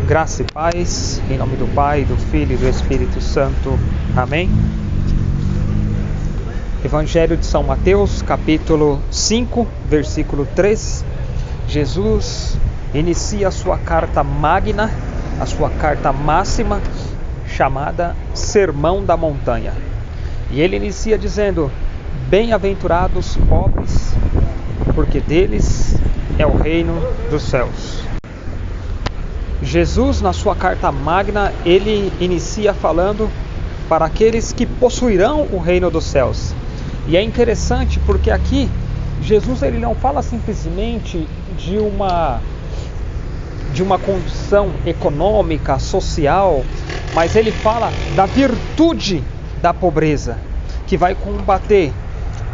Graça e paz, em nome do Pai, do Filho e do Espírito Santo. Amém. Evangelho de São Mateus, capítulo 5, versículo 3. Jesus inicia a sua carta magna, a sua carta máxima, chamada Sermão da Montanha. E ele inicia dizendo: bem-aventurados pobres, porque deles é o reino dos céus. Jesus, na sua carta magna, ele inicia falando para aqueles que possuirão o reino dos céus. E é interessante porque aqui Jesus ele não fala simplesmente de uma condição econômica, social, mas ele fala da virtude da pobreza, que vai combater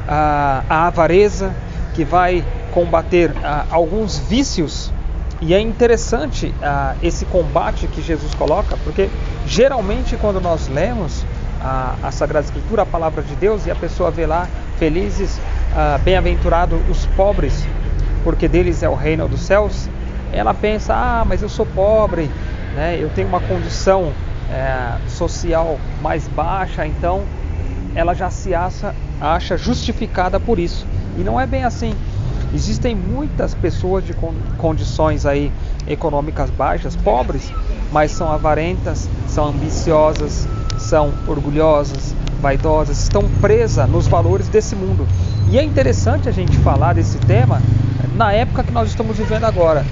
a avareza, que vai combater alguns vícios. E é interessante esse combate que Jesus coloca, porque geralmente quando nós lemos a Sagrada Escritura, a Palavra de Deus, e a pessoa vê lá, felizes, bem-aventurados os pobres, porque deles é o reino dos céus, ela pensa, mas eu sou pobre, né? Eu tenho uma condição social mais baixa, então ela já se acha justificada por isso. E não é bem assim. Existem muitas pessoas de condições aí econômicas baixas, pobres, mas são avarentas, são ambiciosas, são orgulhosas, vaidosas, estão presas nos valores desse mundo. E é interessante a gente falar desse tema na época que nós estamos vivendo agora,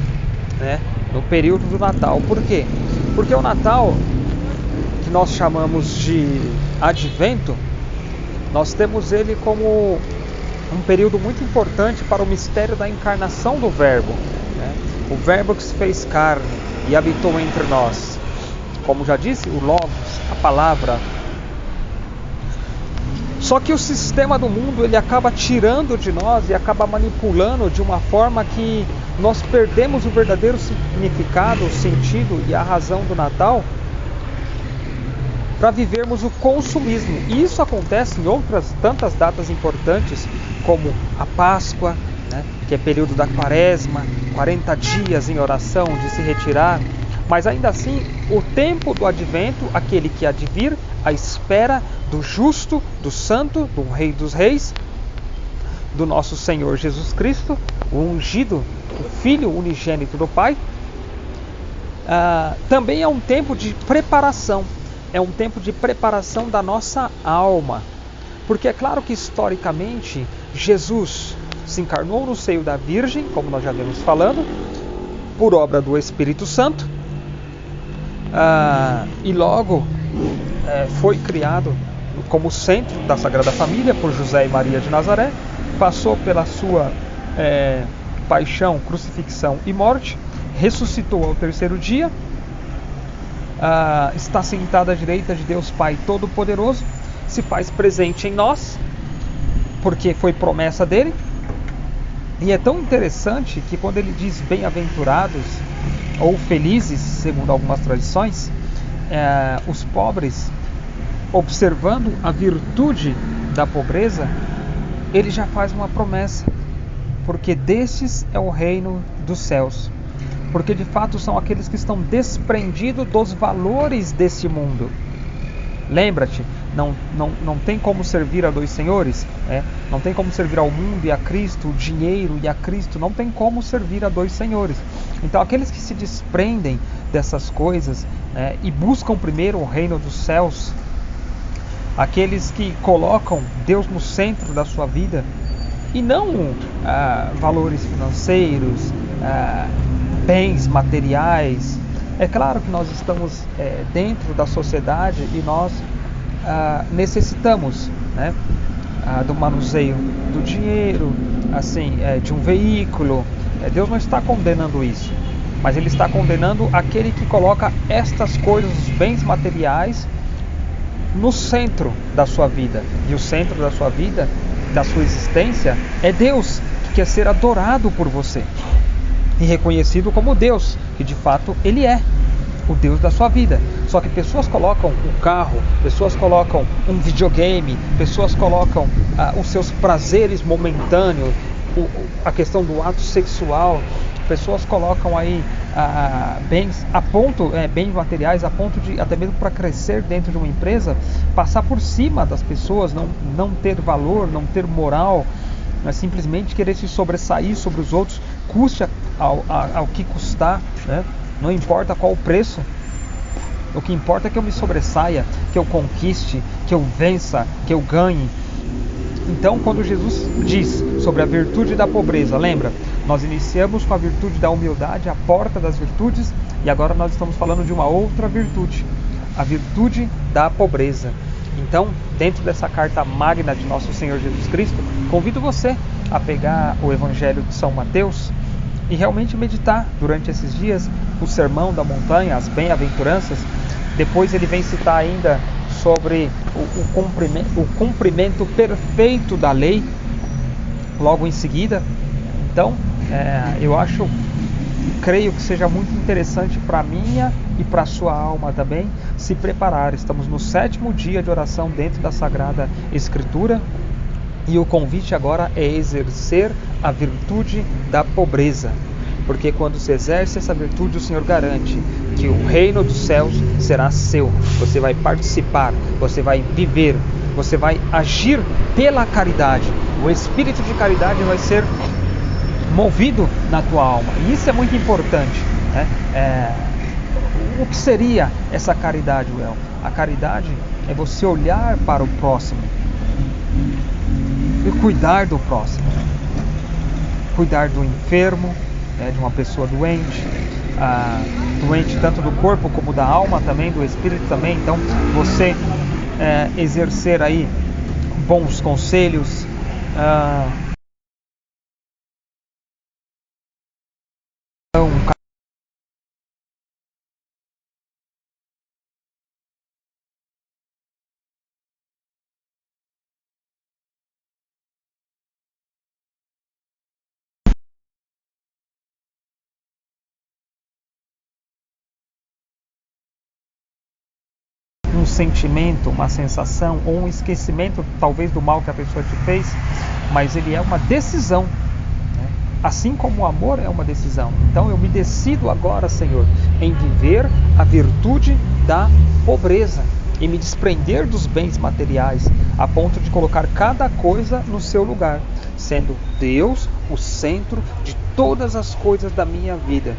né? No período do Natal. Por quê? Porque o Natal, que nós chamamos de Advento, nós temos ele como um período muito importante para o mistério da encarnação do Verbo, né? O Verbo que se fez carne e habitou entre nós. Como já disse, o Logos, a palavra. Só que o sistema do mundo ele acaba tirando de nós e acaba manipulando de uma forma que nós perdemos o verdadeiro significado, o sentido e a razão do Natal para vivermos o consumismo. E isso acontece em outras tantas datas importantes, como a Páscoa, né, que é período da Quaresma, 40 dias em oração de se retirar. Mas ainda assim, o tempo do Advento, aquele que há de vir, a espera do justo, do santo, do Rei dos Reis, do nosso Senhor Jesus Cristo, o ungido, o Filho unigênito do Pai, também é um tempo de preparação. É um tempo de preparação da nossa alma. Porque é claro que historicamente Jesus se encarnou no seio da Virgem, como nós já vimos falando, por obra do Espírito Santo, e logo foi criado como centro da Sagrada Família por José e Maria de Nazaré, passou pela sua paixão, crucifixão e morte, ressuscitou ao terceiro dia, está sentado à direita de Deus Pai Todo-Poderoso, se faz presente em nós, porque foi promessa dele. E é tão interessante que quando ele diz bem-aventurados ou felizes, segundo algumas tradições, os pobres, observando a virtude da pobreza, ele já faz uma promessa, porque destes é o reino dos céus. Porque de fato são aqueles que estão desprendidos dos valores desse mundo. Lembra-te, não tem como servir a dois senhores, não tem como servir ao mundo e a Cristo, o dinheiro e a Cristo, não tem como servir a dois senhores. Então aqueles que se desprendem dessas coisas e buscam primeiro o reino dos céus, aqueles que colocam Deus no centro da sua vida e não valores financeiros, bens materiais. É claro que nós estamos dentro da sociedade e nós necessitamos, né, do manuseio do dinheiro, assim, de um veículo. Deus não está condenando isso, mas Ele está condenando aquele que coloca estas coisas, os bens materiais, no centro da sua vida. E o centro da sua vida, da sua existência, é Deus, que quer ser adorado por você e reconhecido como Deus, que de fato Ele é o Deus da sua vida. Só que pessoas colocam um carro, pessoas colocam um videogame, pessoas colocam os seus prazeres momentâneos, a questão do ato sexual, pessoas colocam aí bens a ponto, bens materiais a ponto de, até mesmo para crescer dentro de uma empresa, passar por cima das pessoas, não ter valor, não ter moral, mas simplesmente querer se sobressair sobre os outros, custe ao que custar, né? Não importa qual o preço. O que importa é que eu me sobressaia, que eu conquiste, que eu vença, que eu ganhe. Então, quando Jesus diz sobre a virtude da pobreza, lembra? Nós iniciamos com a virtude da humildade, a porta das virtudes, e agora nós estamos falando de uma outra virtude, a virtude da pobreza. Então, dentro dessa carta magna de nosso Senhor Jesus Cristo, convido você a pegar o Evangelho de São Mateus e realmente meditar durante esses dias o Sermão da Montanha, as bem-aventuranças. Depois ele vem citar ainda sobre o cumprimento perfeito da lei, logo em seguida. Então, eu creio que seja muito interessante para a minha e para a sua alma também se preparar. Estamos no 7º dia de oração dentro da Sagrada Escritura, e o convite agora é exercer a virtude da pobreza, porque quando se exerce essa virtude, o Senhor garante que o reino dos céus será seu. Você vai participar, você vai viver, você vai agir pela caridade. O espírito de caridade vai ser movido na tua alma, e isso é muito importante, né? O que seria essa caridade, Well? A caridade é você olhar para o próximo e cuidar do próximo, cuidar do enfermo, de uma pessoa doente, doente tanto do corpo como da alma também, do espírito também. Então você exercer aí bons conselhos, um sentimento, uma sensação ou um esquecimento talvez do mal que a pessoa te fez, mas ele é uma decisão, né? Assim como o amor é uma decisão. Então eu me decido agora, Senhor, em viver a virtude da pobreza e me desprender dos bens materiais, a ponto de colocar cada coisa no seu lugar, sendo Deus o centro de todas as coisas da minha vida.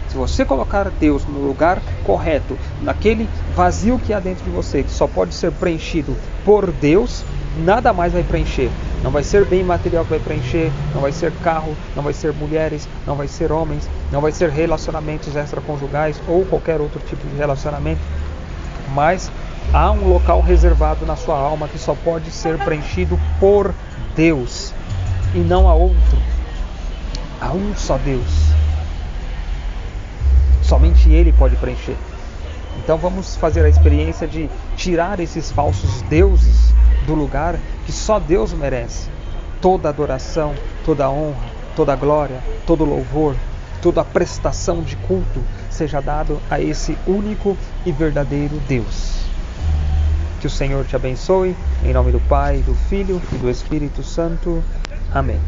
Se você colocar Deus no lugar correto, naquele vazio que há dentro de você, que só pode ser preenchido por Deus, nada mais vai preencher. Não vai ser bem material que vai preencher, não vai ser carro, não vai ser mulheres, não vai ser homens, não vai ser relacionamentos extraconjugais ou qualquer outro tipo de relacionamento, mas há um local reservado na sua alma que só pode ser preenchido por Deus e não há outro. Há um só Deus. Somente Ele pode preencher. Então vamos fazer a experiência de tirar esses falsos deuses do lugar que só Deus merece. Toda adoração, toda honra, toda glória, todo louvor, toda a prestação de culto seja dado a esse único e verdadeiro Deus. Que o Senhor te abençoe, em nome do Pai, do Filho e do Espírito Santo. Amém.